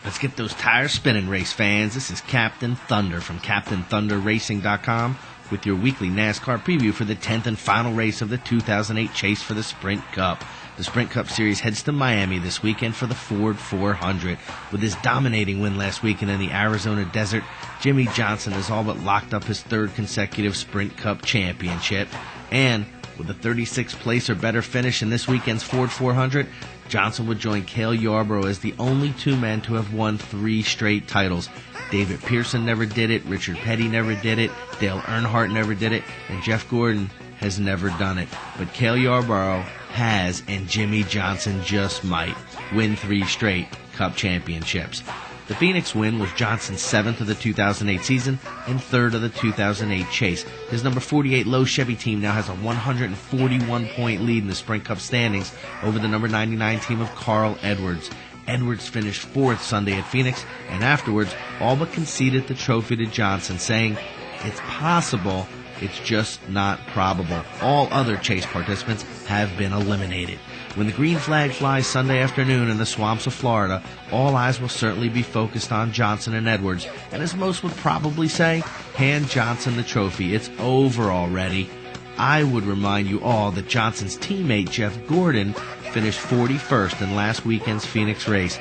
Let's get those tires spinning, race fans. This is Captain Thunder from CaptainThunderRacing.com with your weekly NASCAR preview for the 10th and final race of the 2008 Chase for the Sprint Cup. The Sprint Cup Series heads to Miami this weekend for the Ford 400. With his dominating win last weekend in the Arizona desert, Jimmie Johnson has all but locked up his third consecutive Sprint Cup championship. And with a 36th place or better finish in this weekend's Ford 400, Johnson would join Cale Yarborough as the only two men to have won 3 straight titles. David Pearson never did it, Richard Petty never did it, Dale Earnhardt never did it, and Jeff Gordon has never done it. But Cale Yarborough has, and Jimmie Johnson just might, win 3 straight Cup championships. The Phoenix win was Johnson's 7th of the 2008 season and 3rd of the 2008 Chase. His number 48 Lowe Chevy team now has a 141-point lead in the Sprint Cup standings over the number 99 team of Carl Edwards. Edwards finished 4th Sunday at Phoenix, and afterwards all but conceded the trophy to Johnson, saying, "It's possible, it's just not probable. All other Chase participants have been eliminated." When the green flag flies Sunday afternoon in the swamps of Florida, all eyes will certainly be focused on Johnson and Edwards, and as most would probably say, hand Johnson the trophy. It's over already. I would remind you all that Johnson's teammate Jeff Gordon finished 41st in last weekend's Phoenix race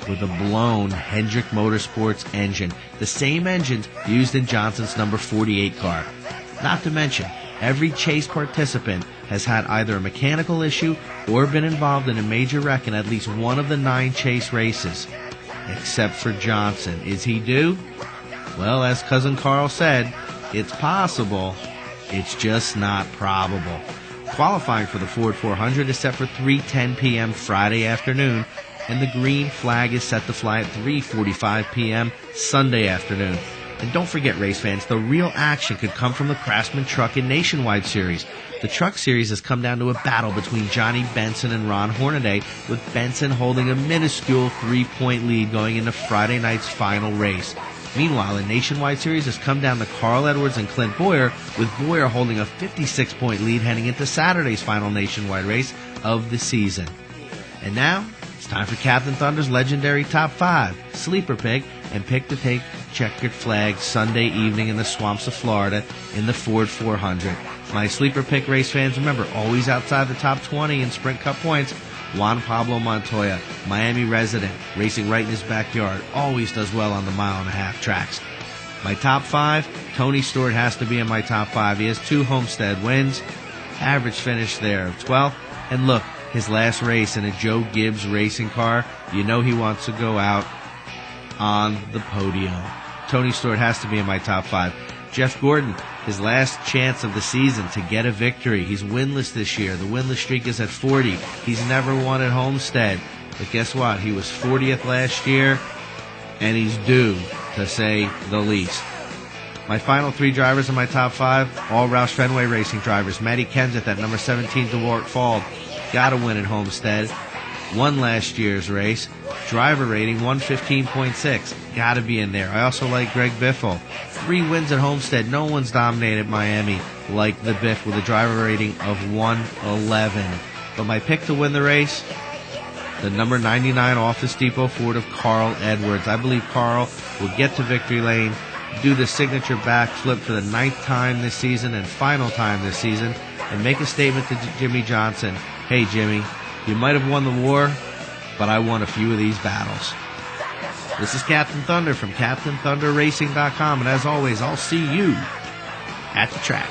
with a blown Hendrick Motorsports engine, the same engine used in Johnson's number 48 car. Not to mention, every Chase participant has had either a mechanical issue or been involved in a major wreck in at least one of the 9 Chase races. Except for Johnson. Is he due? Well, as Cousin Carl said, it's possible, it's just not probable. Qualifying for the Ford 400 is set for 3:10 p.m. Friday afternoon, and the green flag is set to fly at 3:45 p.m. Sunday afternoon. And don't forget, race fans, the real action could come from the Craftsman Truck and Nationwide Series. The Truck Series has come down to a battle between Johnny Benson and Ron Hornaday, with Benson holding a minuscule 3-point lead going into Friday night's final race. Meanwhile, the Nationwide Series has come down to Carl Edwards and Clint Bowyer, with Bowyer holding a 56-point lead heading into Saturday's final Nationwide race of the season. And now, it's time for Captain Thunder's legendary Top 5, Sleeper Pick, and Pick to Take Checkered Flag Sunday evening in the swamps of Florida in the Ford 400. My Sleeper Pick, race fans, remember, always outside the top 20 in Sprint Cup points, Juan Pablo Montoya, Miami resident, racing right in his backyard, always does well on the mile-and-a-half tracks. My top 5, Tony Stewart has to be in my top 5. He has 2 Homestead wins, average finish there of 12th, and look, his last race in a Joe Gibbs racing car, you know he wants to go out on the podium. Tony Stewart has to be in my top 5. Jeff Gordon, his last chance of the season to get a victory. He's winless this year. The winless streak is at 40. He's never won at Homestead. But guess what? He was 40th last year, and he's due, to say the least. My final 3 drivers in my top 5, all Roush Fenway Racing drivers. Matty Kenseth at number 17, DeWalt Fald. Got to win at Homestead. Won last year's race. Driver rating 115.6. Got to be in there. I also like Greg Biffle. 3 wins at Homestead. No one's dominated Miami like the Biff with a driver rating of 111. But my pick to win the race, the number 99 Office Depot Ford of Carl Edwards. I believe Carl will get to victory lane, do the signature backflip for the 9th time this season and final time this season, and make a statement to Jimmie Johnson. Hey, Jimmy, you might have won the war, but I won a few of these battles. This is Captain Thunder from CaptainThunderRacing.com, and as always, I'll see you at the track.